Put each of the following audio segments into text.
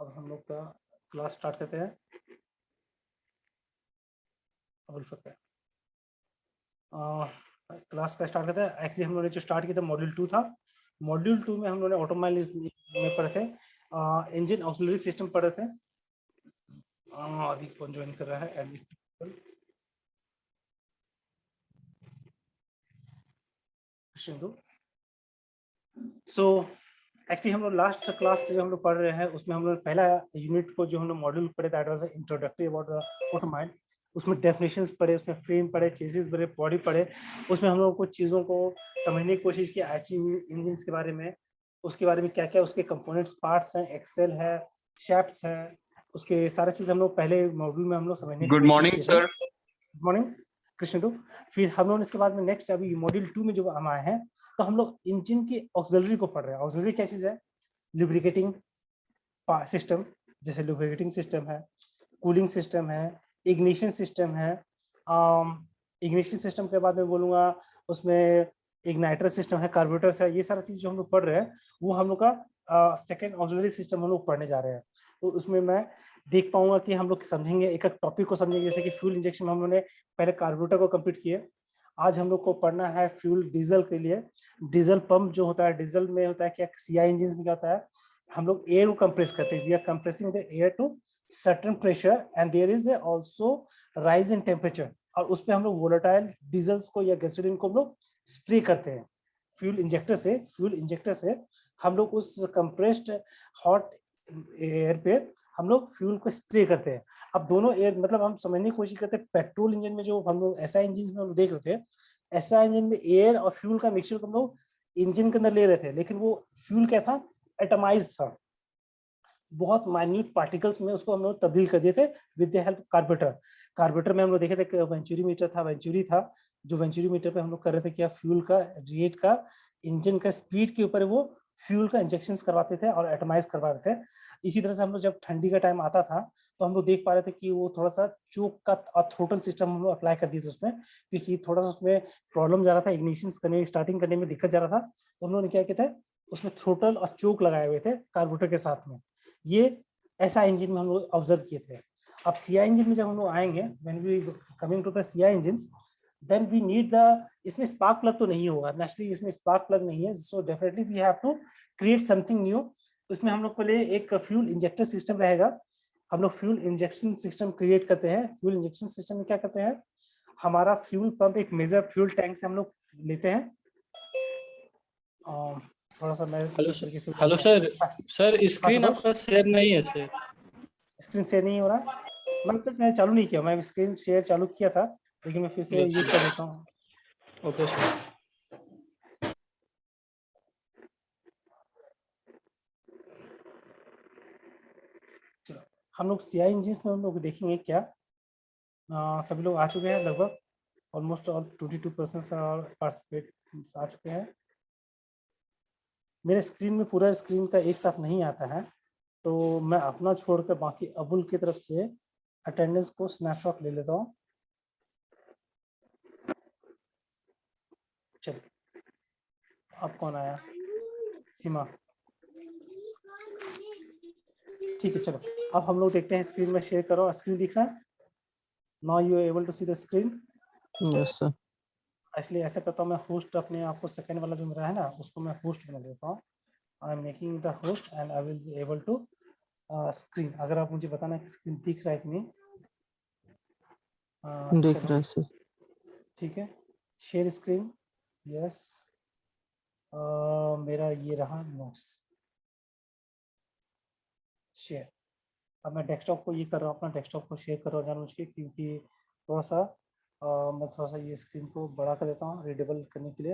अब हम लोग का क्लास स्टार्ट करते हैं। क्लास का स्टार्ट करते हैं। एक्चुअली हम लोगों ने जो स्टार्ट किया था मॉड्यूल 2 था। मॉड्यूल 2 में हम लोगों ने ऑटोमोबाइल में पढ़े थे, इंजन ऑक्सिलरी सिस्टम पढ़े थे। अभी कौन ज्वाइन कर रहा है? सो एक्चुअली हम लोग लास्ट क्लास जो हम लोग पढ़ रहे हैं उसमें हम लोग पहला यूनिट को जो हम लोग मॉड्यूल पढ़े that was introductory about the automobile. उसमें डेफिनेशंस पढ़े, उसमें फ्रेम पढ़े, चेसिस पढ़े, बॉडी पढ़े। उसमें हम लोग कुछ चीज़ों को समझने की कोशिश की, आईसी इंजन के बारे में, उसके बारे में क्या क्या उसके कंपोनेंट्स पार्ट्स हैं, एक्सेल है, शैफ्ट्स हैं, उसके सारे चीज़ हम लोग पहले मॉड्यूल में हम लोग समझने की गुड कोशिश मॉर्निंग की सर। Good morning Krishna. फिर हम लोग इसके बाद में नेक्स्ट अभी मॉड्यूल 2 में जो हम आए हैं तो हम लोग इंजन की ऑक्सिलरी को पढ़ रहे हैं। ऑक्सिलरी क्या चीज़ है? लुब्रिकेटिंग सिस्टम, जैसे लुब्रिकेटिंग सिस्टम है, कूलिंग सिस्टम है, इग्निशन सिस्टम है। इग्निशन सिस्टम के बाद में बोलूँगा उसमें इग्नाइटर सिस्टम है, कार्बोरेटर्स है। ये सारा चीज़ जो हम लोग पढ़ रहे हैं वो हम लोग का सेकेंड ऑक्सिलरी सिस्टम हम लोग पढ़ने जा रहे हैं। तो उसमें मैं देख पाऊंगा कि हम लोग समझेंगे, एक एक टॉपिक को समझेंगे। जैसे कि फ्यूल इंजेक्शन हम लोगों ने पहले कार्बोरेटर को कंप्लीट किए। आज हम लोग को पढ़ना है फ्यूल डीजल के लिए। डीजल पंप जो होता है, डीजल में होता है क्या, सीआई इंजन में क्या होता है, हम लोग एयर को कंप्रेस करते हैं। We are compressing the air to certain pressure and there is also rise in temperature. और उस पर हम लोग वोलेटाइल डीजल्स को या गैसोलीन को हम लोग स्प्रे करते हैं फ्यूल इंजेक्टर से हम लोग उस कंप्रेस्ड हॉट एयर पे हम लोग फ्यूल को स्प्रे करते हैं। अब दोनों एयर मतलब हम समझने की कोशिश करते हैं, पेट्रोल इंजन में जो हम लोग एसआई इंजन में हम देख रहे थे, एसआई इंजन में एयर और फ्यूल का मिक्सचर को हम लोग इंजन के अंदर ले रहे थे, लेकिन वो फ्यूल क्या था, एटमाइज था। बहुत माइन्यूट पार्टिकल्स में उसको हम लोग तब्दील कर दिए थे विद द हेल्प कार्बोरेटर में हम लोग देखे थे वेंचुरी मीटर था, जो वेंचुरी मीटर पे हम लोग कर रहे थे क्या, फ्यूल का रेट का, इंजन का स्पीड के ऊपर वो फ्यूल का इंजेक्शन करवाते थे और एटमाइज करवा रहे थे। इसी तरह से हम लोग जब ठंडी का टाइम आता था तो हम लोग देख पा रहे थे कि वो थोड़ा सा चोक का और थ्रोटल सिस्टम हम लोग अप्लाई कर दिए थे उसमें, क्योंकि थोड़ा सा उसमें प्रॉब्लम जा रहा था, इग्निशन करने स्टार्टिंग करने में दिक्कत जा रहा था। तो हम लोगों ने क्या किया था, उसमें थ्रोटल और चोक लगाए हुए थे कार्बोरेटर के साथ में। ये ऐसा इंजन में हम लोग ऑब्जर्व किए थे। अब सीआई इंजन में जब हम लोग आएंगे, when we coming to the CI engines, then we need the, इसमें स्पार्क प्लग तो नहीं होगा नेचुरली, इसमें स्पार्क प्लग नहीं है, so definitely we have to create something new. इसमें हम लोग पहले एक फ्यूल इंजेक्टर सिस्टम रहेगा। हम लोग फ्यूल इंजेक्शन सिस्टम क्रिएट करते हैं। फ्यूल इंजेक्शन सिस्टम में क्या करते हैं, हमारा फ्यूल पंप एक मेजर फ्यूल टैंक से हम लोग लेते हैं। थोड़ा सा मैं तरीके से हेलो सर। सर स्क्रीन आपका शेयर नहीं है सर। स्क्रीन शेयर नहीं हो रहा, मतलब मैं चालू नहीं किया, मैं स्क्रीन शेयर चालू किया था लेकिन मैं फिर से यूज कर देता हूँ। Okay sir. चलो हम लोग सीआई इंजन में हम लोग देखेंगे क्या। सभी लोग आ चुके हैं लगभग, ऑलमोस्ट ऑल 22% पार्टिसिपेट आ चुके हैं। मेरे स्क्रीन में पूरा स्क्रीन का एक साथ नहीं आता है, तो मैं अपना छोड़कर बाकी अबुल की तरफ से अटेंडेंस को स्नैपशॉट ले लेता हूँ। चलिए अब कौन आया, सीमा, ठीक है। चलो अब हम लोग देखते हैं, स्क्रीन में शेयर करो, स्क्रीन दिख रहा है, now you are able to see the screen. Yes sir. इसलिए ऐसा करता हूँ मैं, होस्ट अपने आप को सेकंड वाला जो मेरा है ना उसको मैं होस्ट बना देता हूँ। I am making the host and I will be able to screen. अगर आप मुझे बताना कि स्क्रीन दिख रहा है कि नहीं। दिख रहा है सर। ठीक है, शेयर स्क्रीन, यस। मेरा ये रहा नोट्स शेयर। अब मैं डेस्कटॉप को ये कर रहा हूँ, अपना डेस्कटॉप को शेयर कर रहा हूँ जानबूझ के, क्योंकि थोड़ा सा मैं थोड़ा सा ये स्क्रीन को बड़ा कर देता हूँ रीडेबल करने के लिए।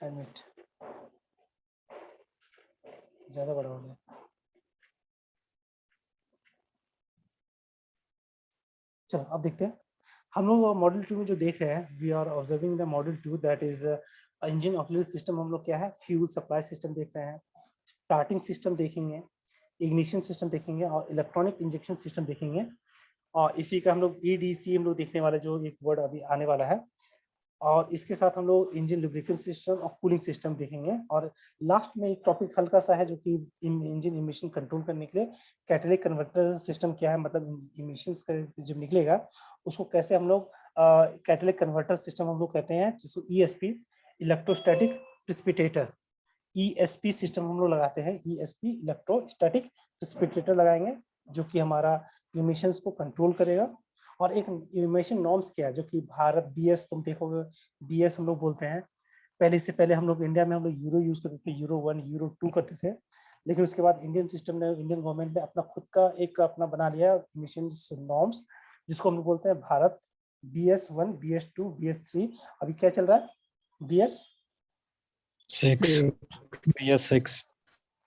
एडमिट ज़्यादा बड़ा हो गया। चलो अब देखते हैं हम लोग मॉड्यूल 2 में जो देख रहे हैं, we are observing the module 2 that is engine auxiliary system. हम लोग क्या है, फ्यूल सप्लाई सिस्टम देख रहे हैं, स्टार्टिंग सिस्टम देखेंगे, इग्निशन सिस्टम देखेंगे और इलेक्ट्रॉनिक इंजेक्शन सिस्टम देखेंगे। और इसी का हम लोग EDC हम लोग देखने वाले, जो एक वर्ड अभी आने वाला है। और इसके साथ हम लोग इंजन लुब्रिकेंट सिस्टम और कूलिंग सिस्टम देखेंगे। और लास्ट में एक टॉपिक हल्का सा है जो कि इंजन इमिशन कंट्रोल करने के लिए कैटालिटिक कन्वर्टर सिस्टम क्या है, मतलब इमिशंस का जब निकलेगा उसको कैसे हम लोग कैटालिटिक कन्वर्टर सिस्टम हम लोग कहते हैं, जिसको ईएसपी इलेक्ट्रोस्टैटिक प्रिसिपिटेटर ईएसपी सिस्टम हम लोग लगाते हैं। ईएसपी इलेक्ट्रोस्टैटिक प्रिसिपिटेटर लगाएंगे जो कि हमारा इमिशंस को कंट्रोल करेगा। और एक इमिशन नॉर्म्स क्या है जो कि भारत बीएस, तुम देखोगे बीएस हम लोग बोलते हैं। पहले हम लोग इंडिया में हम लोग यूरो यूज करते थे, यूरो 1 यूरो 2 करते थे। लेकिन उसके बाद इंडियन सिस्टम ने, इंडियन गवर्नमेंट ने अपना खुद का एक अपना बना लिया इमिशन नॉर्म्स, जिसको हम लोग बोलते हैं भारत BS1 BS2 BS3। अभी क्या चल रहा है? BS 6 BS6।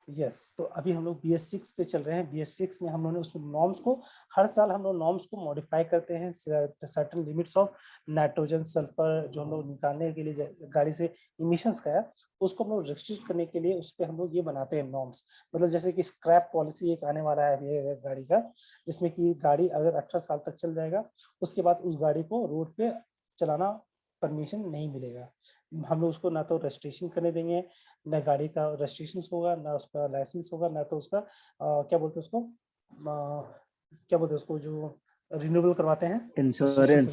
यस, तो अभी हम लोग BS6 पे चल रहे हैं। BS6 में हम लोगों ने उसमें नॉर्म्स को, हर साल हम लोग नॉर्म्स को मॉडिफाई करते हैं। Certain limits of nitrogen sulphur जो हम लोग निकालने के लिए गाड़ी से इमिशंस का है, उसको हम लोग रिस्ट्रिक्ट करने के लिए उस पर हम लोग ये बनाते हैं नॉर्म्स। मतलब जैसे कि स्क्रैप पॉलिसी एक आने वाला है अभी गाड़ी का, जिसमें कि गाड़ी अगर 18 साल तक चल जाएगा उसके बाद उस गाड़ी को रोड पे चलाना परमिशन नहीं मिलेगा। हम लोग उसको ना तो रजिस्ट्रेशन करने देंगे, ना गाड़ी का रजिस्ट्रेशन होगा, ना उसका लाइसेंस होगा, ना तो उसका क्या बोलते हैं उसको, क्या बोलते हैं उसको जो रिन्यूएबल करवाते हैं, इंश्योरेंस।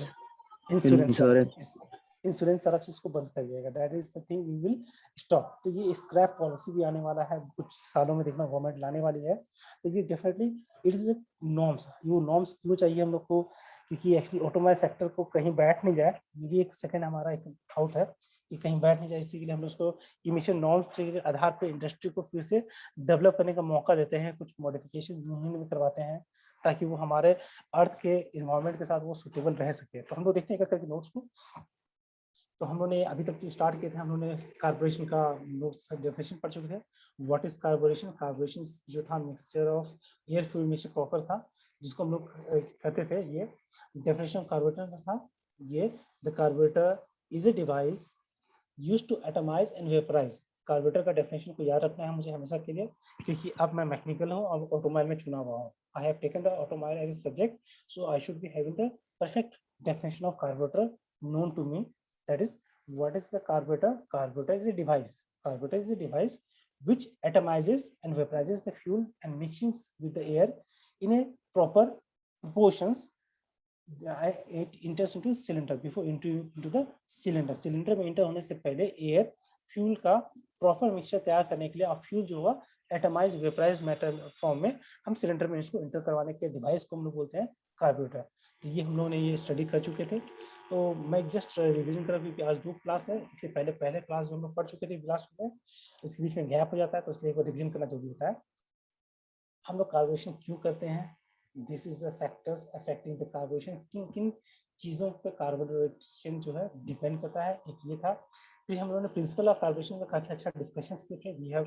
इंश्योरेंस सारा चीज को बंद कर दिएगा। That is the thing we will stop. तो ये स्क्रैप पॉलिसी भी आने वाला है कुछ सालों में, देखना गवर्नमेंट लाने वाली है। तो ये डेफिनेटली इट इज नॉर्म्स। ये नॉर्म्स क्यों चाहिए हम लोग को? क्योंकि एक्चुअली ऑटोमोबाइल सेक्टर को कहीं बैठ नहीं जाए, ये भी एक सेकंड हमारा एक आउट है कि कहीं बैठ नहीं जाए। इसी के लिए हम उसको इमिशन नॉर्म्स के आधार पर इंडस्ट्री को फिर से डेवलप करने का मौका देते हैं, कुछ मॉडिफिकेशन यूनियन में करवाते हैं ताकि वो हमारे अर्थ के इन्वायरमेंट के साथ वो सुटेबल रह सके। तो हम लोग देखते हैं करके नोट्स को। तो हम लोगों ने अभी तक जो स्टार्ट किए थे, हम लोगों ने कार्बोरेशन का नोट्स डेफिनेशन पढ़ चुके थे। What is कार्बोरेशन? कार्बोरेशन जो था mixture of air fuel mixture proper था, जिसको हम लोग कहते थे। ये डेफिनेशन ऑफ कार्बोरेटर था। ये the carburettor is a device used to atomise and vaporise. Carburettor का डेफिनेशन को याद रखना है मुझे हमेशा के लिए, क्योंकि अब मैं मैकेनिकल हूँ और ऑटोमोबाइल में चुना हुआ हूँ। I have taken the automobile as a subject, so I should be having the perfect definition of carburetor known to me. That is, what is the carburetor? Carburetor is a device. Carburetor is a device which atomizes and vaporizes the fuel and mixes with the air in a proper proportions. It enters into cylinder before into the cylinder. Cylinder में enter होने से पहले air fuel का proper mixture तैयार करने के लिए, और fuel जो होगा एटमाइज वेपराइज मैटर फॉर्म में हम सिलेंडर में इसको इंटर करवाने के डिवाइस को हम लोग बोलते हैं कार्बोरेटर। तो ये हम लोगों ने ये स्टडी कर चुके थे। तो मैं जस्ट रिवीजन कर रहा हूँ क्योंकि आज 2 क्लास है। इससे पहले क्लास जो हम लोग पढ़ चुके थे लास्ट में, इसके बीच में गैप हो जाता है, तो इसलिए रिवीजन करना जरूरी होता है। हम लोग कार्बोरेशन क्यों करते हैं? This is the factors affecting the carburetion. किन किन चीज़ों पे कार्बोरेशन जो है डिपेंड करता है, एक ये था। फिर हम लोगों ने प्रिंसिपल ऑफ कार्बोरेशन का काफी अच्छा डिस्कशंस किए थे। We have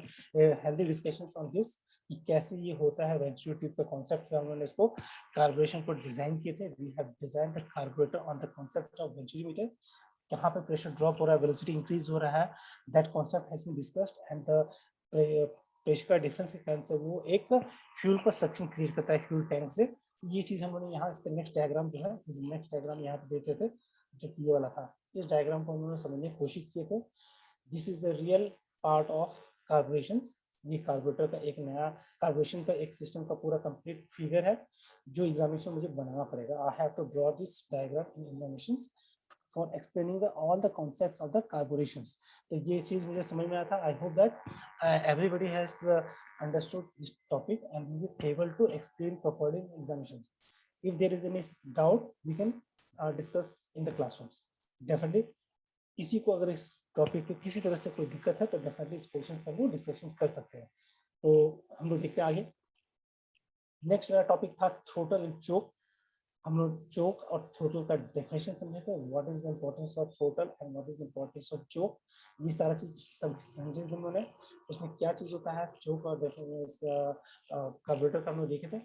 healthy discussions on this कि कैसे ये होता है। वेंचुअल ट्यूब का कॉन्सेप्ट पे हम लोगों ने इसको कार्बोरेशन को डिजाइन किए थे। We have design the carburettor on the concept of venturimeter. कहाँ पे प्रेशर ड्रॉप हो रहा है, वेलोसिटी इंक्रीज हो रहा है, that concept has been discussed. And the pressure का डिफरेंस के कारण से वो एक फ्यूल का सक्शन क्रिएट करता है फ्यूल टैंक से। ये चीज हम लोगों ने यहाँ इसका नेक्स्ट डायग्राम जो है, नेक्स्ट डायग्राम यहाँ पे देख रहे थे जो कि ये वाला था। इस डायग्राम को हम लोगों ने समझने की कोशिश किए थे। This is the real part of carburetion. ये कार्बोरेटर का एक नया कार्बोरेशन का एक सिस्टम का पूरा कंप्लीट फिगर है जो एग्जामिनेशन मुझे बनाना पड़ेगा। I have to draw this diagram in examinations for explaining all the concepts of the carburetions. तो ये चीज मुझे समझ में आया था। I hope that everybody has understood this topic and we will be able to explain properly in examinations. If there is any doubt, we can discuss in the classrooms. Definitely, किसी को अगर इस टॉपिक पे किसी तरह से कोई दिक्कत है तो डेफिनेटली इस क्वेश्चन पर वो डिस्कशन कर सकते हैं। तो हम लोग देखते हैं आगे। नेक्स्ट टॉपिक था थ्रोटल एंड चोक। हम लोग चोक और थ्रोटल का डेफिनेशन समझे थे। What is the importance of throttle and what is the importance of choke, ये सारा चीज सब समझे हम लोगों ने। उसमें क्या चीज होता है चोक और इसका कार्बोरेटर का हम लोग देखे थे।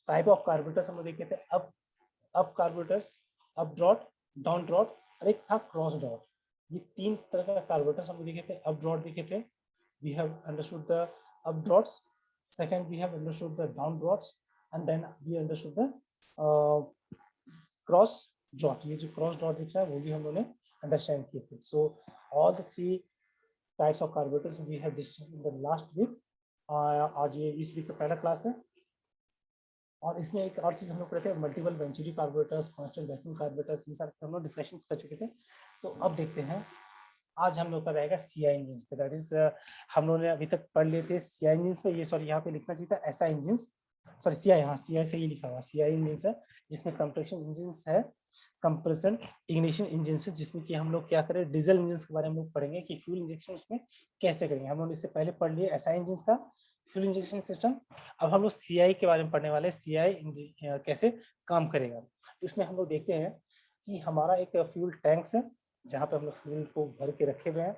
टाइप ऑफ कार्बोरेटर्स हम लोग देखे थे। Up carburettors, up draught, down draught और एक था क्रॉस ड्रॉट। ये 3 तरह का कार्बोरेटर्स हम लोग देखे थे। अप ड्रॉट देखे थे, we have understood the up draughts. Second we have understood the down draughts and then we understood the cross draught. ये जो क्रॉस ड्रॉट दिख रहा है वो भी हम लोगों ने understand keep it. So all the three types of carburetors we have discussed in the last week. आज ये इस वीक का पहला क्लास है और इसमें एक और चीज़ हम लोग करते हैं मल्टीपल वेंचुरी कार्बोरेटर्स, कांस्टेंट वैक्यूम कार्बोरेटर्स, ये सारे हम लोग डिस्कशंस कर चुके थे। तो अब देखते हैं आज हम लोग का रहेगा सीआई इंजन पे, दैट इज हम लोगों ने अभी तक पढ़ लिए थे सीआई इंजन पे, ये सॉरी यहाँ पे लिखना चाहिए था एसआई इंजन, सॉरी सीआई, हाँ सीआई से ही लिखा हुआ सीआई इंजन है, जिसमें कंप्रेशन इंजन है, कंप्रेशन इग्निशन इंजन है, जिसमें कि हम लोग क्या करें डीजल इंजन के बारे में हम लोग पढ़ेंगे कि फ्यूल इंजेक्शन उसमें कैसे करेंगे। हम लोग इससे पहले पढ़ लिए एसआई इंजन का फ्यूल इंजेक्शन सिस्टम, अब हम लोग सीआई के बारे में पढ़ने वाले, सीआई कैसे काम करेगा। इसमें हम लोग देखते हैं कि हमारा एक फ्यूल टैंक्स है जहाँ पे हम लोग फ्यूल को भर के रखे हुए हैं,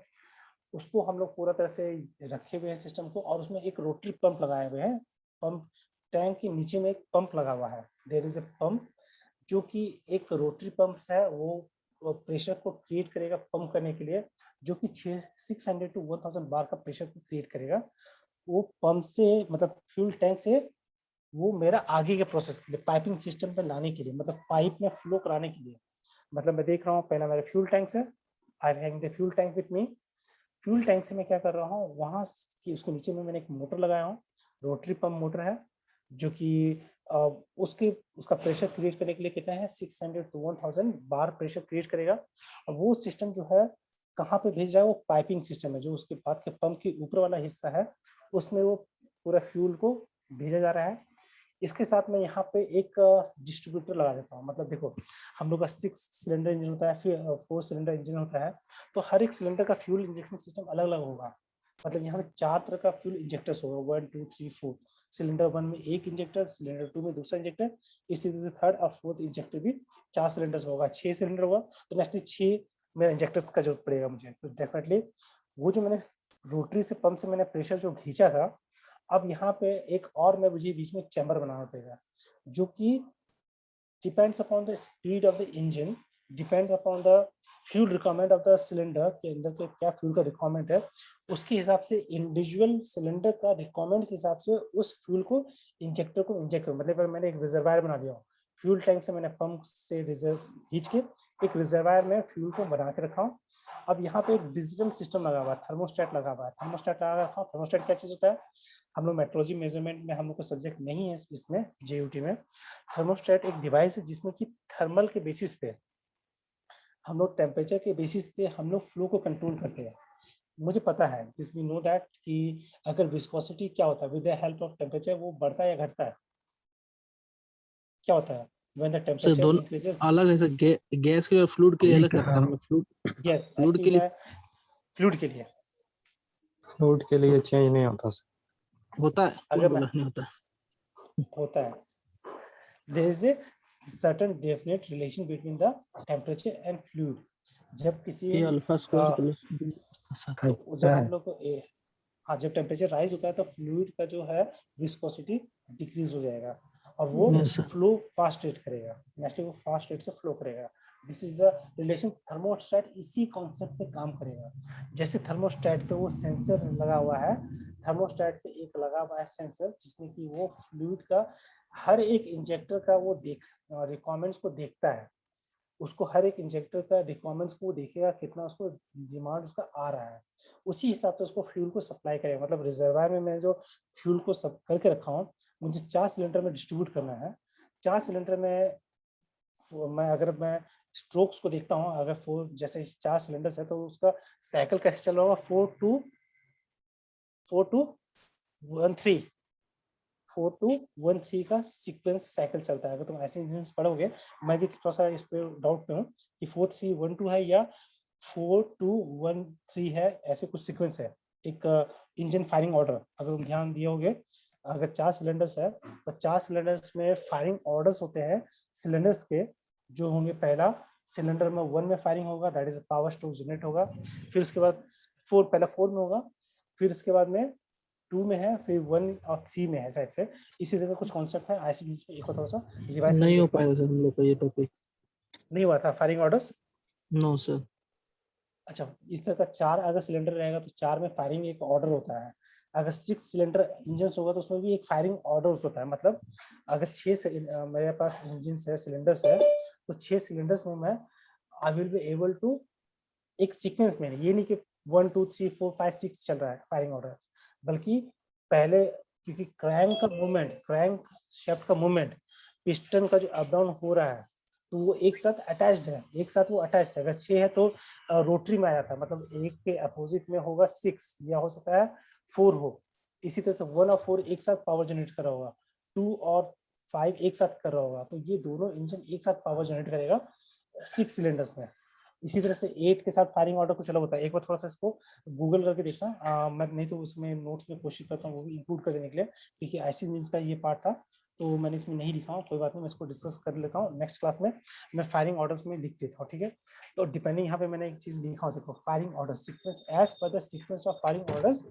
उसको हम लोग पूरा तरह से रखे हुए हैं सिस्टम को, और उसमें एक रोटरी पंप लगाए हुए हैं। पंप टैंक के नीचे में एक पंप लगा हुआ है, देयर इज ए पंप, जो कि एक रोटरी पंप है, वो प्रेशर को क्रिएट करेगा पंप करने के लिए, जो कि 600 to 1000 बार का प्रेशर को क्रिएट करेगा। वो पंप से मतलब फ्यूल टैंक से वो मेरा आगे के प्रोसेस के लिए पाइपिंग सिस्टम पे लाने के लिए, मतलब पाइप में फ्लो कराने के लिए, मतलब मैं देख रहा हूँ पहला मेरा फ्यूल टैंक है, I have the fuel tank with me, fuel tank से मैं क्या कर रहा हूँ वहाँ की उसके नीचे में मैंने एक मोटर लगाया हूँ, रोटरी पंप मोटर है, जो कि उसका प्रेशर क्रिएट करने के लिए कितना है 600 to 1000 बार प्रेशर क्रिएट करेगा। और वो सिस्टम जो है कहाँ पे भेज रहा है, वो पाइपिंग सिस्टम है, जो उसके बाद के पंप के ऊपर वाला हिस्सा है उसमें वो पूरा फ्यूल को भेजा जा रहा है। इसके साथ में यहाँ पे एक डिस्ट्रीब्यूटर लगा देता हूँ, मतलब देखो हम लोग का 6 सिलेंडर इंजन होता है, फिर 4 सिलेंडर इंजन होता है, तो हर एक सिलेंडर का फ्यूल इंजेक्शन सिस्टम अलग अलग होगा, मतलब यहाँ पे 4 तरह का फ्यूल इंजेक्टर्स होगा, 1 2 3 4, सिलेंडर 1 में एक इंजेक्टर, सिलेंडर 2 में दूसरा इंजेक्टर, इसी तरह से थर्ड और फोर्थ इंजेक्टर भी 4 सिलेंडर्स होगा, 6 सिलेंडर होगा, तो नेक्स्ट 6 मेरा इंजेक्टर्स का जरूरत पड़ेगा मुझे। तो डेफिनेटली वो जो मैंने रोटरी से पंप से मैंने प्रेशर जो खींचा था, अब यहाँ पे एक और मैं मुझे बीच में चैम्बर बनाना पड़ेगा, जो कि depends upon the speed of the engine, depend upon the fuel requirement of the cylinder के अंदर के क्या फ्यूल का रिक्वायरमेंट है, उसके हिसाब से इंडिविजुअल सिलेंडर का रिक्वायरमेंट के हिसाब से उस फ्यूल को इंजेक्टर को इंजेक्ट कर, मतलब मैंने एक रिजर्वायर बना दिया, फ्यूल टैंक से मैंने पंप से रिजर्व खींच के एक रिजर्वायर में फ्यूल को बना के रखा हूँ। अब यहाँ पे एक डिजिटल सिस्टम लगा हुआ है, थर्मोस्टेट लगा हुआ है, थर्मोस्टेट लगा रखा हूँ। थर्मोस्टेट क्या चीज होता है, हम लोग मेट्रोलॉजी मेजरमेंट में हम लोग को सब्जेक्ट नहीं है इसमें जेयूटी में। थर्मोस्टेट एक डिवाइस है जिसमें कि थर्मल के बेसिस पे हम लोग टेम्परेचर के बेसिस पे हम लोग फ्लो को कंट्रोल करते हैं। मुझे पता है दिस वी नो दैट कि अगर विस्कोसिटी क्या होता है with the help of temperature वो बढ़ता है या घटता है, क्या होता है व्हेन द सर टेम्परेचर दोनों इंक्रीजेस। अलग है सर, गैस के लिए और फ्लूइड के लिए अलग करता है, मतलब फ्लूइड यस आई फ्लूइड के थिंक लिए मैं फ्लूइड के लिए फ्लूइड के लिए चेंज नहीं होता सर। होता है, कौन अगर मैं बोला नहीं होता है? होता है, there is a certain definite relation between the temperature and fluid। जब किसी ए अल्फा स्क्वायर प्लस बी ऐसा। तो जब हम लोग हाँ जब टेम्परेचर राइज होता है तो फ्लूइड का जो है विस्कोसिटी डिक्रीज हो जाएगा और वो Yes, sir. Flow fast rate करेगा, नेचुरली वो फास्ट रेट से फ्लो करेगा। This is the relation, thermostat इसी कॉन्सेप्ट पे काम करेगा। जैसे थर्मोस्टेट पे वो सेंसर लगा हुआ है, थर्मोस्टेट पे एक लगा हुआ है सेंसर जिसमें कि वो फ्लूइड का हर एक इंजेक्टर का वो रिक्वायरमेंट्स को देखता है, उसको हर एक इंजेक्टर का रिक्वायरमेंट्स को देखेगा कितना उसको डिमांड उसका आ रहा है, उसी हिसाब से उसको फ्यूल को सप्लाई करेगा। मतलब रिजर्वायर में मैं जो फ्यूल को सब करके रखा हूँ मुझे 4 सिलेंडर में डिस्ट्रीब्यूट करना है। 4 सिलेंडर में अगर मैं स्ट्रोक्स को देखता हूँ, अगर 4 जैसे 4 सिलेंडर्स है तो उसका साइकिल कैसे चल रहा होगा 4 to 13 4 to 13 का सीक्वेंस साइकिल चलता है। अगर तुम ऐसे इंजन पढ़ोगे, मैं भी थोड़ा सा इस पे डाउट पे हूँ कि 4312 है या 4213 है, ऐसे कुछ सीक्वेंस है एक इंजन फायरिंग ऑर्डर। अगर तुम ध्यान दिए होगे, अगर 4 सिलेंडर्स है तो 4 सिलेंडर्स में फायरिंग ऑर्डर्स होते हैं सिलेंडर्स के, जो होंगे पहला सिलेंडर में 1 में फायरिंग होगा, that is power stroke generate होगा, फिर उसके बाद 4 पहला 4 में होगा, फिर उसके बाद में 2 में है, फिर 1 और 3 में है शायद से। इसी तरह का कुछ कॉन्सेप्ट है, ऐसे बीच में एक और थोड़ा सा रिवाइज नहीं हो पाएगा सर हम लोग का ये टॉपिक, नहीं हुआ था फायरिंग ऑर्डर्स। No sir. अच्छा, इस तरह का 4 अगर सिलेंडर रहेगा तो 4 में फायरिंग एक ऑर्डर होता है। अगर 6 सिलेंडर इंजन होगा तो उसमें भी एक फायरिंग ऑर्डर होता है। मतलब अगर 6 मेरे पास इंजन है, सिलेंडर्स है, तो 6 सिलेंडर्स में मैं I will be able to एक सीक्वेंस में, ये नहीं कि 1 2 3 4 5 6 चल रहा है फायरिंग ऑर्डर, बल्कि पहले, क्योंकि क्रैंक का मूवमेंट, क्रैंक शाफ्ट का मूवमेंट, पिस्टन का जो अप डाउन हो रहा है, तो वो एक साथ अटैच्ड है, एक साथ वो अटैच्ड है। अगर 6 है तो रोटरी में आया था, मतलब एक के अपोजिट में होगा 6, या हो सकता है 4 हो। इसी तरह से 1 और 4 एक साथ पावर जनरेट कर रहा होगा, 2 और 5 एक साथ कर रहा होगा, तो ये दोनों इंजन एक साथ पावर जनरेट करेगा 6 सिलेंडर्स में। इसी तरह से 8 के साथ फायरिंग ऑर्डर कुछ अलग होता है। एक बार थोड़ा सा इसको गूगल करके देखना, मैं नहीं तो उसमें नोट्स में कोशिश करता हूँ वो भी इंक्लूड कर देने के लिए, क्योंकि आईसी इंजन का ये पार्ट था तो मैंने इसमें नहीं लिखा हूँ, कोई बात नहीं, मैं इसको डिस्कस कर लेता हूँ नेक्स्ट क्लास में, मैं फायरिंग ऑर्डर्स में लिख देता हूँ, ठीक है। तो डिपेंडिंग यहाँ पे मैंने एक चीज लिखा हूँ, देखो firing order sequence, as per the sequence of firing orders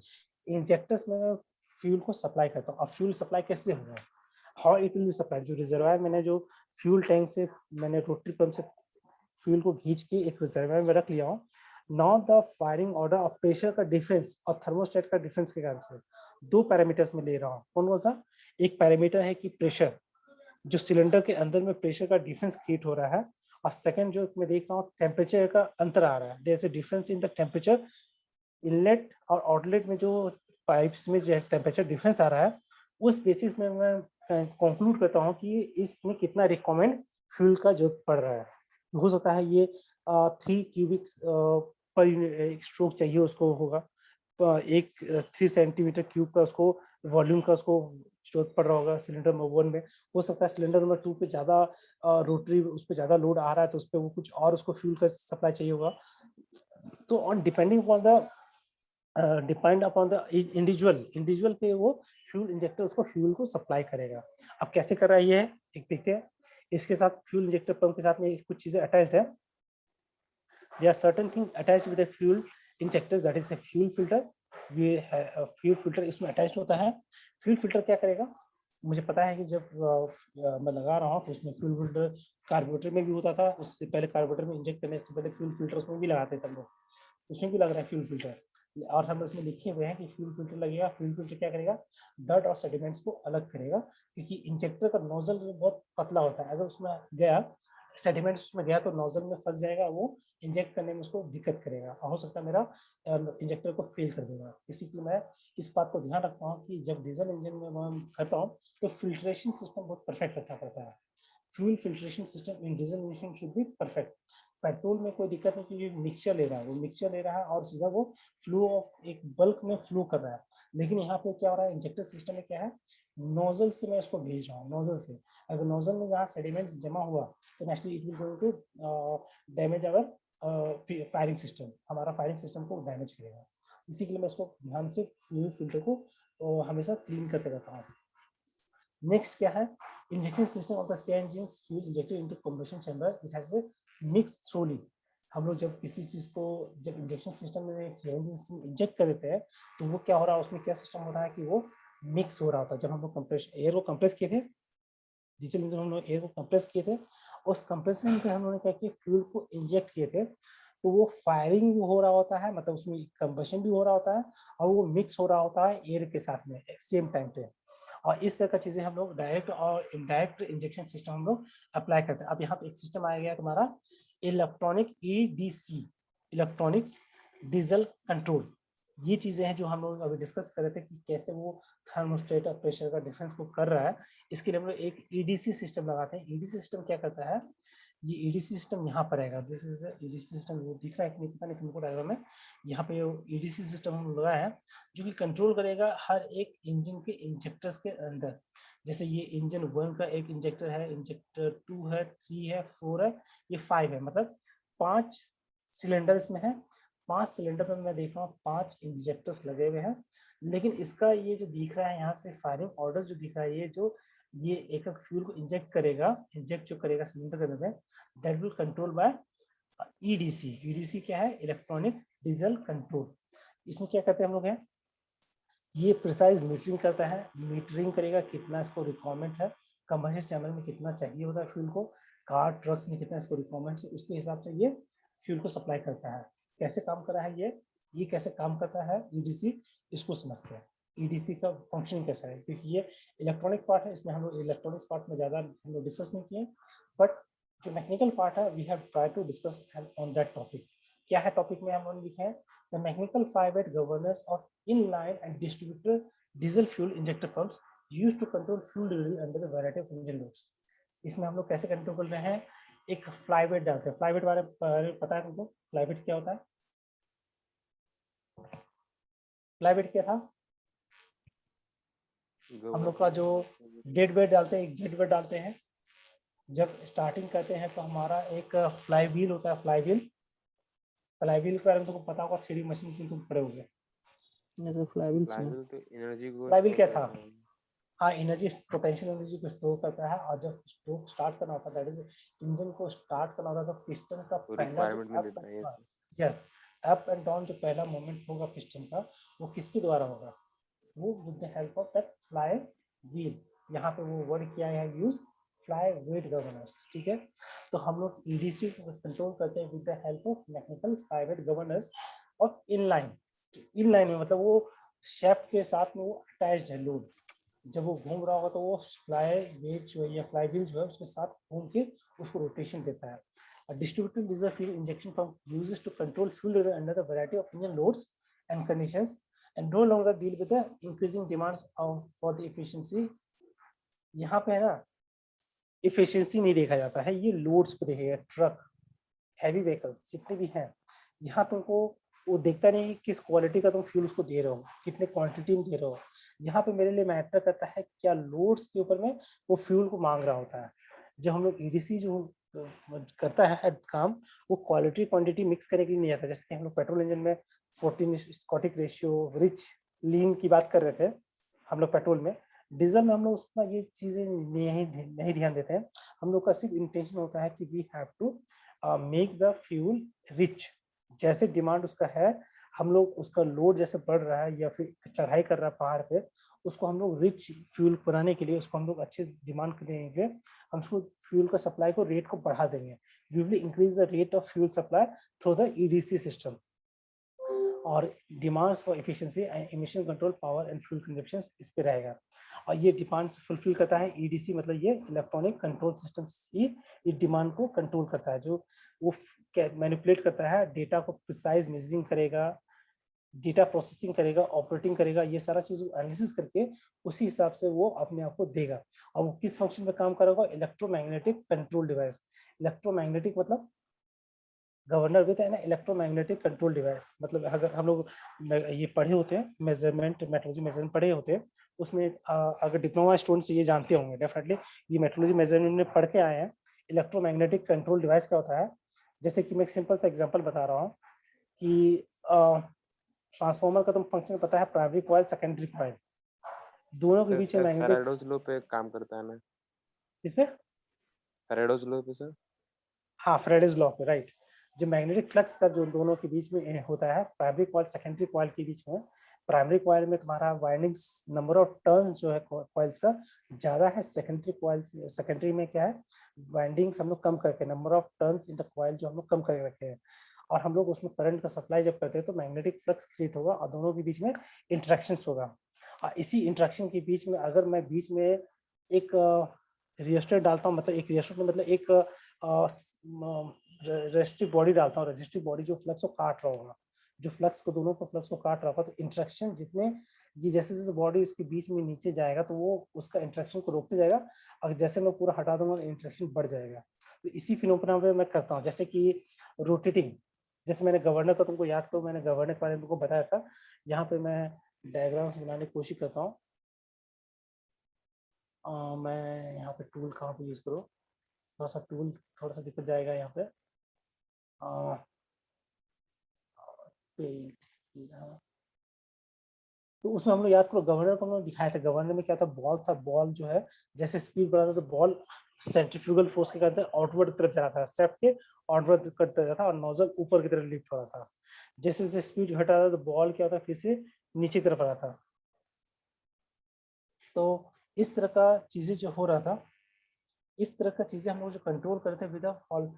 injectors में फ्यूल को सप्लाई करता हूँ। अब फ्यूल सप्लाई कैसे होगा, how it will be supply, जो रिजर्वायर मैंने जो फ्यूल टैंक से मैंने रोटरी पंप से फ्यूल को खींच के एक रिजर्वायर में रख लिया हूँ। Now the firing order of pressure का डिफरेंस और थर्मोस्टेट का डिफरेंस के कारण से दो पैरामीटर्स में ले रहा हूँ। कौन कौन सा, एक पैरामीटर है कि प्रेशर, जो सिलेंडर के अंदर में प्रेशर का डिफरेंस क्रिएट हो रहा है, और सेकंड जो मैं देख रहा हूँ टेम्परेचर का अंतर आ रहा है, there is a difference in the temperature inlet और आउटलेट में, जो पाइप्स में जो टेम्परेचर डिफरेंस आ रहा है, उस बेसिस में मैं कंक्लूड करता हूँ कि इसमें कितना रिकमेंड फ्यूल का जरूरत पड़ रहा है। हो सकता है ये 3 क्यूबिक पर यूनिट स्ट्रोक चाहिए उसको होगा, एक 3 सेंटीमीटर क्यूब का उसको वॉल्यूम का उसको जरूरत पड़ रहा होगा सिलेंडर नंबर 1 में। हो सकता है सिलेंडर नंबर 2 पे ज़्यादा रोटरी उस पर ज़्यादा लोड आ रहा है तो उस पर वो कुछ और उसको फ्यूल का सप्लाई चाहिए होगा। तो on depending upon the depend upon the individual पे वो फ्यूल इंजेक्टर उसको फ्यूल को सप्लाई करेगा। अब कैसे कर रहा है ये एक देखते हैं। इसके साथ फ्यूल इंजेक्टर पंप के साथ में कुछ चीजें अटैच्ड है। There are certain things attached with the fuel injectors, that is a fuel filter. ये है फ्यूल फिल्टर इसमें अटैच्ड होता है। फ्यूल फिल्टर क्या करेगा, मुझे पता है कि जब मैं लगा रहा हूँ तो उसमें फ्यूल फिल्टर कार्बोरेटर में भी होता था, उससे पहले कार्बोरेटर में इंजेक्ट करने से पहले फ्यूल फिल्टर उसमें भी लगाते थे हम लोग, उसमें भी लग रहा है फ्यूल फिल्टर। और हम इसमें लिखे हुए हैं कि फ्यूल फिल्टर लगेगा। फ्यूल फिल्टर क्या करेगा, डर्ट और सेडिमेंट्स को अलग करेगा, क्योंकि इंजेक्टर का नोजल बहुत पतला होता है, अगर उसमें गया सेडिमेंट्स उसमें गया तो नोजल में फंस जाएगा, वो इंजेक्ट करने में उसको दिक्कत करेगा और हो सकता है मेरा इंजेक्टर को फेल कर देगा। इसी के लिए मैं इस बात को ध्यान रखता हूँ कि जब डीजल इंजन में मैं करता हूँ तो फिल्ट्रेशन सिस्टम बहुत परफेक्ट रखना पड़ता है। Fuel filtration system in diesel engine should be perfect. Petrol में कोई दिक्कत नहीं क्योंकि मिक्सचर ले रहा है, वो मिक्सचर ले रहा है और सीधा वो फ्लो ऑफ एक बल्क में फ्लो कर रहा है। लेकिन यहाँ पे क्या हो रहा है, इंजेक्टर सिस्टम में क्या है, नोजल से मैं इसको भेज रहा हूँ, नोजल से। अगर नोजल में जहाँ सेडिमेंट्स जमा हुआ तो naturally it will go to damage our firing system, हमारा फायरिंग सिस्टम को डैमेज करेगा। इसी के लिए मैं इसको ध्यान से फ्यूल फिल्टर को हमेशा क्लीन करते रहता हूँ। नेक्स्ट क्या है, injection system of the same engine fuel injected into combustion chamber, it has a mix thoroughly. हम लोग जब किसी चीज को जब इंजेक्शन सिस्टम में सीएनजी इंजेक्ट कर देते हैं तो वो क्या हो रहा है, उसमें क्या सिस्टम हो रहा है कि वो मिक्स हो रहा होता है। जब हम लोग कंप्रेशन एयर को कंप्रेस किए थे, डीजल इंजन हम लोग एयर को कंप्रेस किए थे, उस कंप्रेशन पे हम लोगों ने क्या किया, फ्यूल को इंजेक्ट किए थे, तो वो फायरिंग भी हो रहा होता है, मतलब उसमें कंबशन भी हो रहा होता है और वो मिक्स हो रहा होता है एयर के साथ में सेम टाइम पे। और इस तरह का चीजें हम लोग डायरेक्ट और इनडायरेक्ट इंजेक्शन सिस्टम हम लोग अप्लाई करते हैं। अब यहाँ पे एक सिस्टम आ गया तुम्हारा electronic EDC, electronics diesel control. ये चीजें हैं जो हम लोग अभी डिस्कस कर रहे थे कि कैसे वो थर्मोस्टेट और प्रेशर का डिफरेंस को कर रहा है। इसके लिए हम लोग एक ईडीसी सिस्टम लगाते हैं। ईडीसी सिस्टम क्या करता है, ये ईडीसी सिस्टम यहाँ पर आएगा, दिस इज ईडीसी सिस्टम, वो दिख रहा है कि नहीं पता नहीं तुमको डायग्राम में। यहाँ पे ईडीसी सिस्टम हम लगाया है जो कि कंट्रोल करेगा हर एक इंजन के इंजेक्टर्स के अंदर। जैसे ये इंजन 1 का एक इंजेक्टर है, इंजेक्टर 2 है, 3 है, 4 है, ये 5 है, मतलब 5 सिलेंडर इसमें है। 5 सिलेंडर में मैं देख रहा हूँ 5 इंजेक्टर्स लगे हुए हैं। लेकिन इसका ये जो दिख रहा है यहाँ से फायरिंग ऑर्डर जो दिख रहा है, ये जो ये एक एक फ्यूल को इंजेक्ट करेगा, इंजेक्ट जो करेगा सिलेंडर के अंदर, that will control by EDC. EDC क्या है, इलेक्ट्रॉनिक डीजल कंट्रोल। इसमें क्या करते हैं हम लोग हैं, ये प्रिसाइज मीटरिंग करता है, मीटरिंग करेगा कितना इसको रिक्वायरमेंट है, कमर्शियल चैनल में कितना चाहिए होता है फ्यूल को, कार ट्रक्स में कितना इसको रिक्वायरमेंट है, उसके हिसाब से ये फ्यूल को सप्लाई करता है। कैसे काम कर रहा है ये कैसे काम करता है ईडीसी, इसको समझते हैं। ईडीसी का फंक्शन कैसा है, क्योंकि ये इलेक्ट्रॉनिक पार्ट है, इसमें हम लोग इलेक्ट्रॉनिक्स पार्ट में ज़्यादा हम लोग डिस्कस नहीं किए, बट जो मैकेनिकल पार्ट है we have try to discuss on that topic. क्या है टॉपिक में हम लिखे हैं the mechanical fly weight governance of inline and distributor diesel fuel injector pumps used to control fuel delivery under the variety of engine loads. इसमें हम लोग कैसे कंट्रोल कर रहे हैं, एक फ्लाई वेट डालते हैं। फ्लाई वेट बारे में पता है तुमको फ्लाई वेट क्या होता है? फ्लाई वेट क्या था? हम लोग का जो डेड वेट डालते हैं, एक डेड वेट डालते हैं जब स्टार्टिंग करते हैं तो हमारा एक फ्लाई व्हील होता है। फ्लाई व्हील के बारे में तुमको पता होगा, 3D मशीन में तुम पढ़े होगे। फ्लाई व्हील क्या था? हाँ, एनर्जी, पोटेंशियल एनर्जी को स्टोर करता है, और जब स्ट्रोक स्टार्ट करना होता है, दैट इज इंजन को स्टार्ट करना होता है, तो पिस्टन का पहला यस अप एंड डाउन जो पहला मोमेंट होगा पिस्टन का, वो किसके द्वारा होगा? वो with the help of that fly wheel. यहाँ पे वो वर्ड किया है यूज, फ्लाई वेट गवर्नर्स। ठीक है, तो हम लोग ईडीसी को कंट्रोल करते हैं with the help of mechanical fly weight governors of inline. Inline में मतलब वो शेफ्ट के साथ में वो अटैच्ड है लोड, जब वो घूम रहा होगा तो वो फ्लाई वेट जो है या फ्लाई व्हील जो है उसके साथ घूम के उसको रोटेशन देता है। A distributed diesel fuel injection pump uses to control fuel level under the variety of engine loads and conditions and no longer deal with the increasing demands for the efficiency। यहाँ पे है ना, efficiency नहीं देखा जाता है, ये loads को देखेगा। ट्रक, हैवी व्हीकल्स जितने भी हैं, यहाँ तुमको वो देखता नहीं किस क्वालिटी का तुम फ्यूल्स को दे रहे हो, कितने क्वांटिटी में दे रहे हो। यहाँ पे मेरे लिए मैटर करता है क्या लोड्स के ऊपर में वो फ्यूल को मांग रहा होता है। जब हम लोग ईडीसी जो करता है काम, वो क्वालिटी क्वांटिटी मिक्स करने के लिए नहीं आता। जैसे कि हम लोग पेट्रोल इंजन में 14 स्कॉटिक रेशियो, रिच, लीन की बात कर रहे थे हम लोग पेट्रोल में। डीजल में हम लोग उसका ये चीजें नहीं ध्यान देते हैं। हम लोग का सिर्फ इंटेंशन होता है कि we have to make the fuel rich. जैसे डिमांड उसका है, हम लोग उसका लोड जैसे बढ़ रहा है या फिर चढ़ाई कर रहा है पहाड़ पे, उसको हम लोग रिच फ्यूल बनाने के लिए, उसको हम लोग अच्छे डिमांड देंगे, हम उसको फ्यूल का सप्लाई को रेट को बढ़ा देंगे। We will increase the rate of fuel supply through the EDC system. और demands for efficiency and emission control, power and fuel consumption इस पे रहेगा। और ये डिमांड्स फुलफिल करता है ईडीसी, मतलब ये इलेक्ट्रॉनिक कंट्रोल सिस्टम ही इस डिमांड को कंट्रोल करता है, जो वो मैनिपुलेट करता है, डेटा को प्रिसाइज मेजरिंग करेगा, डेटा प्रोसेसिंग करेगा, ऑपरेटिंग करेगा, ये सारा चीज एनालिसिस करके उसी हिसाब से वो अपने आप को देगा। और वो किस फंक्शन में काम करेगा? Electromagnetic control device. इलेक्ट्रोमैग्नेटिक मतलब governor with an electromagnetic control device. मतलब अगर हम लोग ये पढ़े होते हैं मेजरमेंट, मेट्रोलॉजी मेजरमेंट पढ़े होते हैं, उसमें अगर डिप्लोमा स्टूडेंट्स ये जानते होंगे डेफिनेटली, ये मेट्रोलॉजी मेजरमेंट में पढ़ के आए हैं। इलेक्ट्रोमैग्नेटिक कंट्रोल डिवाइस क्या होता है? जैसे कि मैं एक सिंपल सा एग्जांपल बता रहा हूँ कि ट्रांसफार्मर का तुम फंक्शन पता है, प्राइमरी कॉइल, सेकेंडरी कॉइल, दोनों के बीच में मैग्नेटिक फैराडेज लॉ पे काम करता है ना? इसमें फैराडेज लॉ पे सर? हाँ, फैराडेज लॉ पे, राइट। जो मैग्नेटिक फ्लक्स का जो दोनों के बीच में होता है, प्राइमरी कॉइल सेकेंडरी कॉइल के बीच में, प्राइमरी कॉइल में तुम्हारा वाइंडिंग्स, नंबर ऑफ टर्न जो है कॉइल्स का ज्यादा है। सेकेंडरी कॉइल, सेकेंडरी में क्या है, वाइंडिंग्स हम लोग कम करके, number of turns in the coil जो हम लोग कम करके रखे हैं, और हम लोग उसमें करंट का सप्लाई जब करते हैं तो मैग्नेटिक फ्लक्स क्रिएट होगा और दोनों के बीच में इंटरेक्शंस होगा। और इसी इंटरेक्शन के बीच में अगर मैं बीच में एक रेजिस्टर डालता हूँ, मतलब एक रेजिस्टर मतलब एक रेजिस्टिव बॉडी डालता हूँ, रेजिस्टिव बॉडी जो फ्लक्स को काट रहा होगा, जो फ्लक्स को, दोनों को फ्लक्स को काट रहा होगा, तो इंटरेक्शन जितने ये जैसे जैसे बॉडी इसके बीच में नीचे जाएगा तो वो उसका इंटरेक्शन को रोकते जाएगा, और जैसे मैं पूरा हटा दूंगा इंटरेक्शन बढ़ जाएगा। तो इसी फिनोमेना में मैं करता हूँ, जैसे कि रोटेटिंग, जैसे मैंने गवर्नर का तुमको याद करो, मैंने गवर्नर के बारे में तुमको बताया था। यहाँ पे मैं डायग्राम्स बनाने की कोशिश करता हूँ। मैं यहाँ पे टूल कहाँ पे यूज करूँ, थोड़ा सा टूल थोड़ा सा दिक्कत जाएगा यहाँ पे। तो उसमें हम लोग याद करो, गवर्नर को हम लोग दिखाया था। गवर्नर में क्या था, बॉल था, बॉल जो है जैसे स्पीड बढ़ाता तो बॉल सेंट्रीफ्यूगल फोर्स के कारण आउटवर्ड की तरफ जा रहा था, सेफ्ट के आउटवर्ड करता जाता था, और नोजल ऊपर की तरफ लिफ्ट हो रहा था। जैसे जैसे स्पीड घटा था तो बॉल क्या होता फिर से नीचे की तरफ आ रहा था। तो इस तरह का चीजें जो हो रहा था, इस तरह का चीजें हम लोग जो कंट्रोल करते हैं विद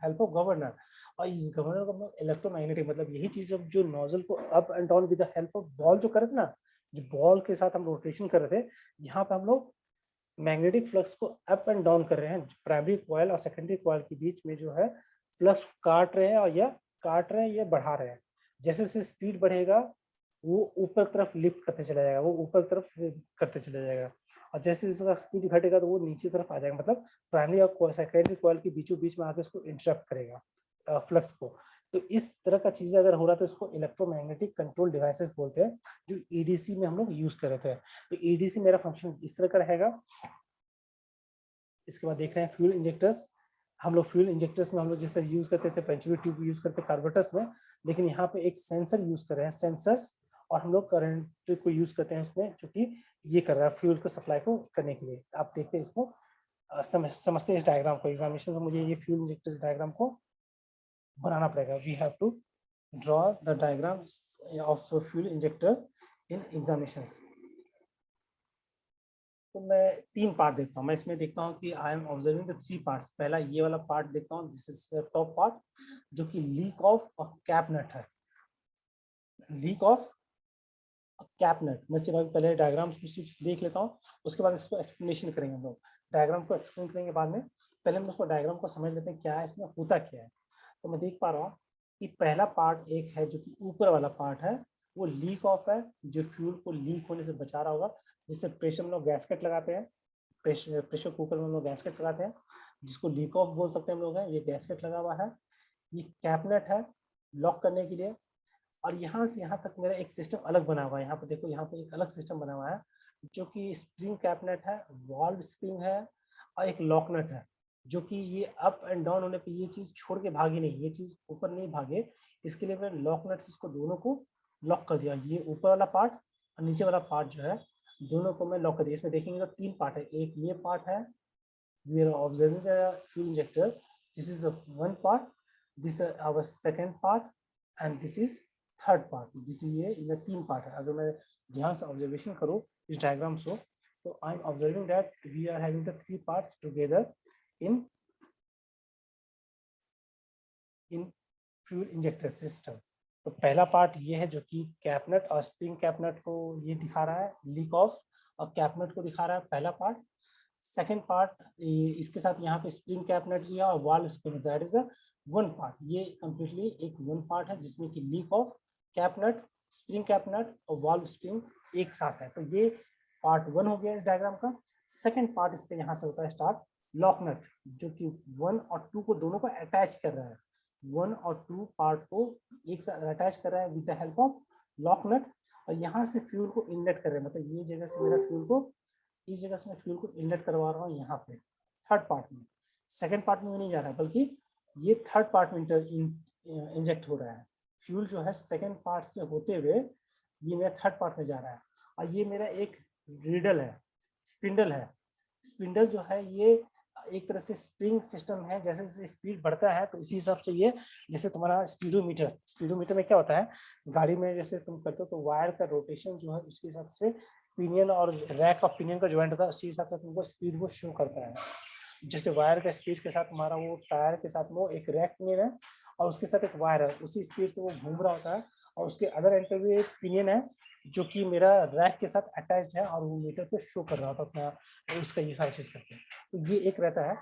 हेल्प ऑफ गवर्नर। और इस गवर्नर को इलेक्ट्रोमैग्नेटिक, मतलब यही चीज जो नोजल को up and down with help of ball जो कर रहे थे ना, जो बॉल के साथ हम रोटेशन कर रहे थे, यहाँ पे हम लोग मैग्नेटिक फ्लक्स को अप एंड डाउन कर रहे हैं। प्राइमरी कॉइल और सेकेंडरी कॉइल के बीच में जो है फ्लक्स काट रहे हैं और या काट रहे हैं या बढ़ा रहे हैं। जैसे जैसे स्पीड बढ़ेगा वो ऊपर तरफ लिफ्ट करते चला जाएगा, वो ऊपर तरफ करते चला जाएगा, और जैसे जैसे स्पीड घटेगा तो वो नीचे तरफ आ जाएगा, मतलब प्राइमरी और सेकेंडरी कॉइल के बीचों बीच में आकर इसको इंटरप्ट करेगा फ्लक्स को। तो इस तरह का चीजें अगर हो रहा है तो इसको इलेक्ट्रोमैग्नेटिक कंट्रोल डिवाइसेस बोलते हैं, जो ईडीसी में हम लोग यूज कर रहे थे। तो ईडीसी मेरा फंक्शन इस तरह का रहेगा। इसके बाद देख रहे हैं फ्यूल इंजेक्टर्स। हम लोग फ्यूल इंजेक्टर्स में हम लोग जिस तरह यूज करते थे पेंचुरी ट्यूब यूज करते कार्बोरेटर्स में, लेकिन यहाँ पे एक सेंसर यूज कर रहे हैं, सेंसर्स, और हम लोग करंट को यूज करते हैं इसमें, क्योंकि ये कर रहा है फ्यूल को सप्लाई को करने के लिए। आप देखते हैं इसको समझते हैं इस डायग्राम को। एग्जामिनेशन से मुझे ये फ्यूल इंजेक्टर्स डायग्राम को बनाना पड़ेगा। We have to draw the diagram of fuel injector in examinations. तो मैं 3 पार्ट देखता हूँ, मैं इसमें देखता हूँ कि आई एम ऑब्जर्विंग द 3 पार्ट्स। पहला ये वाला पार्ट देखता हूँ, दिस इज टॉप पार्ट, जो कि लीक ऑफ कैप नट है, लीक ऑफ कैप नट। मैं सिर्फ पहले डायग्राम्स को सिर्फ देख लेता हूँ, उसके बाद इसको एक्सप्लेनेशन करेंगे हम लोग। डायग्राम को एक्सप्लेन करेंगे बाद में, पहले हम उसको डायग्राम को समझ लेते हैं क्या है इसमें, होता क्या है। तो मैं देख पा रहा हूँ कि पहला पार्ट एक है जो कि ऊपर वाला पार्ट है, वो लीक ऑफ है, जो फ्यूल को लीक होने से बचा रहा होगा, जिससे प्रेशर में लोग गैसकेट लगाते हैं, प्रेशर कुकर में हम लोग गैसकेट लगाते हैं, जिसको लीक ऑफ बोल सकते हैं हम लोग हैं। ये गैसकेट लगा हुआ है, ये कैपनेट है लॉक करने के लिए। और यहाँ से यहाँ तक मेरा एक सिस्टम अलग बना हुआ है। यहाँ पे देखो, यहाँ पे एक अलग सिस्टम बना हुआ है, जो कि स्प्रिंग कैपनेट है, वॉल्व स्प्रिंग है, और एक लॉक नट है, जो कि ये अप एंड डाउन होने पे ये चीज छोड़ के भागी नहीं, ये चीज ऊपर नहीं भागे, इसके लिए मैंने लॉक नट से इसको दोनों को लॉक कर दिया। ये ऊपर वाला पार्ट और नीचे वाला पार्ट जो है, दोनों को मैं लॉक कर दिया। इसमें देखेंगे तो 3 पार्ट है, एक ये पार्ट है, we are observing the fuel injector, this is the one part, this is our second part, and this is third part। this is ये 3 पार्ट है। अगर मैं ध्यान से ऑब्जर्वेशन करूँ इस डायग्राम से, तो I am observing that we are having the 3 parts together in fuel injector system. तो पहला पार्ट ये है, जो कि कैपनट और स्प्रिंग कैपनट को ये दिखा रहा है, लीक ऑफ और कैपनट को दिखा रहा है पहला पार्ट। सेकेंड पार्ट इसके साथ यहाँ पे स्प्रिंग कैपनेट भी है और valve spring, that is a one part. ये कंप्लीटली एक वन पार्ट है, जिसमें कि लीक ऑफ कैपनेट, स्प्रिंग कैपनेट और वाल्व स्प्रिंग एक साथ है। तो ये पार्ट 1 हो गया इस डायग्राम का। सेकेंड पार्ट इसके यहाँ से होता है स्टार्ट, लॉक नट, जो कि 1 और 2 को दोनों को अटैच कर रहा है, 1 और 2 पार्ट को एक साथ अटैच कर रहा है with the help of lock nut. और यहाँ से फ्यूल को इनलेट कर रहे हैं, मतलब ये जगह से मेरा फ्यूल को, इस जगह से मैं फ्यूल को इनलेट करवा रहा हूँ यहाँ पे थर्ड पार्ट में। सेकंड पार्ट में नहीं जा रहा है, बल्कि ये थर्ड पार्ट में इंजेक्ट हो रहा है। फ्यूल जो है सेकंड पार्ट से होते हुए ये मेरा थर्ड पार्ट में जा रहा है। और ये मेरा एक रीडल है, स्पिंडल है। स्पिंडल जो है ये एक तरह से स्प्रिंग सिस्टम है, जैसे जैसे स्पीड बढ़ता है तो उसी हिसाब से ये, जैसे तुम्हारा स्पीडोमीटर, स्पीडोमीटर में क्या होता है, गाड़ी में जैसे तुम करते हो तो वायर का रोटेशन जो है उसके हिसाब से पिनियन और रैक ऑफ पिनियन का ज्वाइंट होता है, उसी हिसाब से तुमको स्पीड वो शो करता है। जैसे वायर का स्पीड के साथ हमारा वो टायर के साथ वो एक रैक पिनियन है और उसके साथ एक वायर है, उसी स्पीड से वो घूम रहा होता है, और उसके अदर एंड पे भी एक पिनियन है जो कि मेरा रैक के साथ अटैच है और वो मीटर पे शो कर रहा होता है अपना, उसका ये सारी चीज करते हैं। तो ये एक रहता है।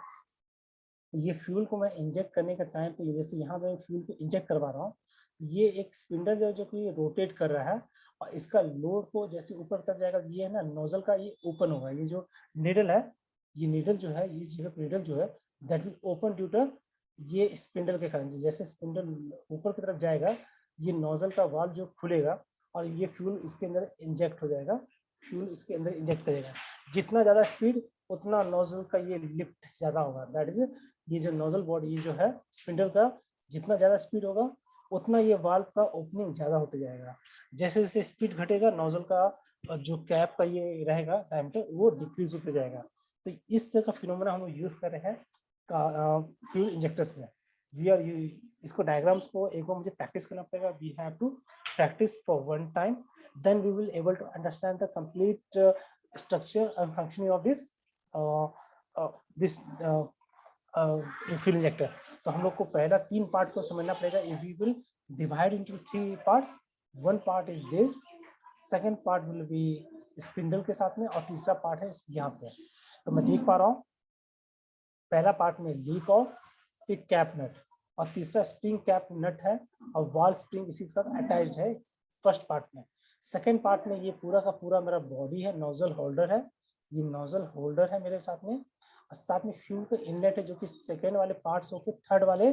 ये फ्यूल को मैं इंजेक्ट करने का टाइम पे, जैसे यहाँ मैं फ्यूल को इंजेक्ट करवा रहा हूँ, ये एक स्पिंडल जो कि रोटेट कर रहा है और इसका लोड को जैसे ऊपर तक जाएगा, ये है ना नोजल का, ये ओपन होगा। ये जो नीडल है, ये नीडल जो है, ये जगह नीडल जो है that will open due to ये स्पिंडल के कारण। जैसे स्पिंडल ऊपर की तरफ जाएगा, ये नोजल का वाल्व जो खुलेगा और ये फ्यूल इसके अंदर इंजेक्ट हो जाएगा, फ्यूल इसके अंदर इंजेक्ट करेगा। जितना ज़्यादा स्पीड उतना नोजल का ये लिफ्ट ज़्यादा होगा, दैट इज ये जो नोजल बॉडी जो है स्पिंडल का, जितना ज़्यादा स्पीड होगा उतना ये वाल्व का ओपनिंग ज़्यादा होते जाएगा। जैसे जैसे स्पीड घटेगा, नोजल का जो कैप का ये रहेगा डायमीटर वो डिक्रीज होते जाएगा। तो इस तरह का फिनोमेना हम यूज कर रहे हैं फ्यूल इंजेक्टर्स में। वी आर इसको डायग्राम्स को एक बार मुझे प्रैक्टिस करना पड़ेगा। We have to practice for one time, then we will able to understand the complete structure and functioning of this fuel injector. तो हम लोग को पहला 3 पार्ट को समझना पड़ेगा। We will divide into 3 parts. One part is this, second part will be spindle के साथ में, और तीसरा पार्ट है यहाँ पे। तो मैं देख पा रहा हूँ पहला पार्ट में लीक ऑफ, फिर कैप नट, और तीसरा स्प्रिंग कैप नट है और वॉल स्प्रिंग इसी के साथ अटैच्ड है फर्स्ट पार्ट में। सेकेंड पार्ट में ये पूरा का पूरा मेरा बॉडी है, नोजल होल्डर है, ये नोजल होल्डर है मेरे साथ में, और साथ में फ्यूल का इनलेट है जो कि सेकेंड वाले पार्ट से होकर थर्ड वाले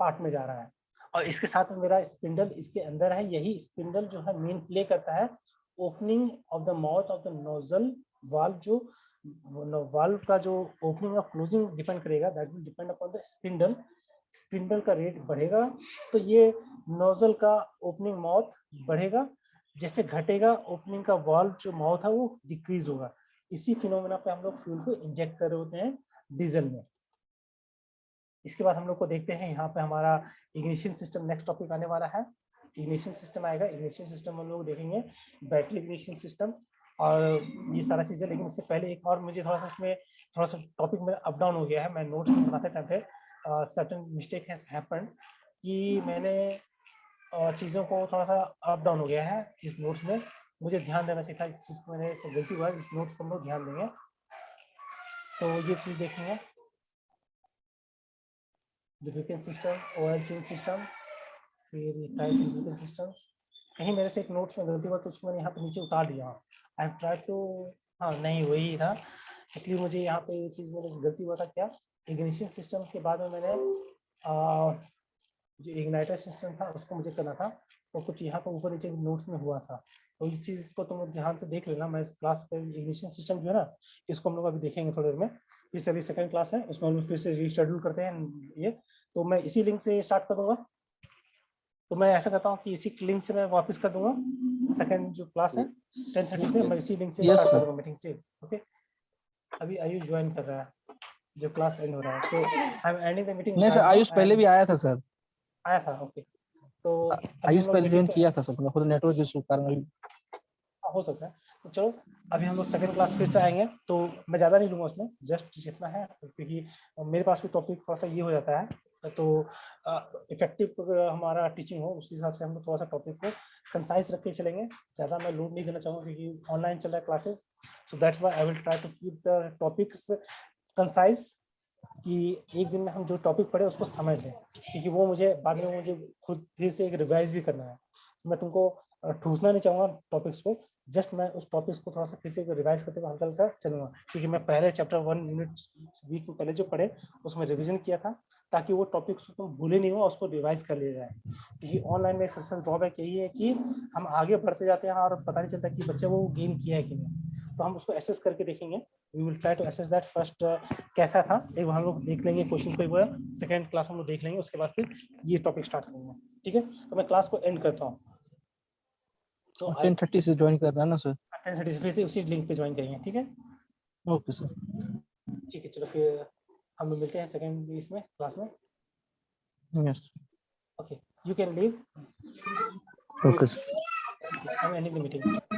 पार्ट में जा रहा है। और इसके साथ में मेरा स्पिंडल इसके अंदर है। यही स्पिंडल जो है मेन प्ले करता है opening of the mouth of the nozzle valve. जो वाल्व का जो ओपनिंग और क्लोजिंग डिपेंड करेगा, that will depend upon the spindle. Spindle का रेट बढ़ेगा तो ये नोजल का ओपनिंग माउथ बढ़ेगा, जैसे घटेगा ओपनिंग का वाल्व जो माउथ है वो डिक्रीज होगा। इसी फिनोमेना पे हम लोग फ्यूल को इंजेक्ट कर रहे होते हैं डीजल में। इसके बाद हम लोग को देखते हैं यहाँ पे हमारा इग्निशन सिस्टम नेक्स्ट टॉपिक आने वाला है। इग्निशन सिस्टम आएगा। इग्निशन सिस्टम हम लोग देखेंगे बैटरी इग्निशन सिस्टम और ये सारा चीजें। लेकिन इससे पहले एक और मुझे थोड़ा सा इसमें थोड़ा सा टॉपिक में अप डाउन हो गया है। मैं नोट्स में बनाते टाइम पे सर्टेन मिस्टेक हैज हैपेंड कि मैंने चीज़ों को थोड़ा सा अप डाउन हो गया है इस नोट्स में। मुझे ध्यान देना चाहिए था इस चीज़ को, मैंने गलती हुआ। इस नोट्स को हम लोग ध्यान देंगे तो ये चीज़ देखेंगे। Lubricant system, oil change system, फिर टाइल्स लुब्रिकेंट सिस्टम्स। कहीं मेरे से एक नोट्स में गलती हुआ तो उसको मैंने यहाँ पे नीचे उतार दिया। आई हैव ट्राइड टू, हाँ नहीं वही था एक्चुअली। मुझे यहाँ पे ये चीज़ मेरे गलती हुआ था क्या, इग्निशन सिस्टम के बाद में मैंने जो इग्नाइटर सिस्टम था उसको मुझे करना था, तो कुछ यहाँ पे ऊपर नीचे नोट्स में हुआ था। तो इस चीज़ को तुम ध्यान से देख लेना। मैं इस क्लास पे इग्निशन सिस्टम जो है ना, इसको हम लोग अभी देखेंगे थोड़ी देर में। फिर से अभी सेकंड क्लास है, उसमें हम लोग फिर से रीशेड्यूल करते हैं ये। तो मैं इसी लिंक से स्टार्ट कर दूंगा। तो मैं ऐसा करता हूँ कि इसी लिंक से मैं वापस कर दूंगा। सेकंड जो क्लास है 10:30 से मैं इसी लिंक से Yes, स्टार्ट sir. कर दूंगा मीटिंग से। ओके, अभी आयुष ज्वाइन कर रहा है, जो क्लास एंड हो रहा है। So I am ending the meeting. नहीं सर, आयुष पहले भी आया था सर। आया था, ओके। तो अभी आयुष हम लोग पहले meeting ज्वाइन को- किया था सर, खुद नेटवर्क इशू के कारण अभी। हो सकता है। तो चलो अभी हम लोग सेकंड क्लास फिर से आएंगे। तो मैं ज़्यादा नहीं लूँगा उसमें, जस्ट जितना है, क्योंकि मेरे पास भी टॉपिक थोड़ा सा ये हो जाता है। तो इफेक्टिव हमारा टीचिंग हो उस हिसाब से हम लोग थोड़ा सा टॉपिक को कंसाइज रख के चलेंगे। ज़्यादा मैं लोड नहीं देना चाहूँगा क्योंकि ऑनलाइन चल रहा है classes. So that's why I will try to keep the topics concise, कि एक दिन में हम जो टॉपिक पढ़े उसको समझ लें, क्योंकि वो मुझे बाद में मुझे खुद फिर से एक रिवाइज भी करना है। मैं तुमको ठूसना नहीं चाहूँगा टॉपिक्स को, जस्ट मैं उस टॉपिक्स को थोड़ा सा फिर से रिवाइज करते हुए हल्का हल्का चलूँगा, क्योंकि मैं पहले चैप्टर 1 यूनिट वीक में पहले जो पढ़े उसमें रिवीजन किया था, ताकि वो टॉपिक्स को तुम भूले नहीं हो, उसको रिवाइज कर लिया जाए। क्योंकि ऑनलाइन में सबसे ड्रॉबैक यही है कि हम आगे बढ़ते जाते हैं और पता नहीं चलता कि बच्चे वो गेन किया है कि नहीं। तो हम उसको एसेस करके देखेंगे। We will try to assess that first कैसा था, एक बार हम लोग देख लेंगे क्वेश्चन पेपर। सेकंड क्लास हम लोग देख लेंगे, उसके बाद फिर ये टॉपिक स्टार्ट करेंगे। ठीक है, तो मैं क्लास को एंड करता हूँ। सो 10:30 से ज्वाइन कर रहा है ना सर? 10:30 से फिर से उसी लिंक पे ज्वाइन करेंगे। ठीक है, ओके सर। ठीक है, चलो फिर हम लोग मिलते हैं सेकंड इसमें क्लास में। Yes. Okay, you can leave. Okay sir. I am ending the meeting.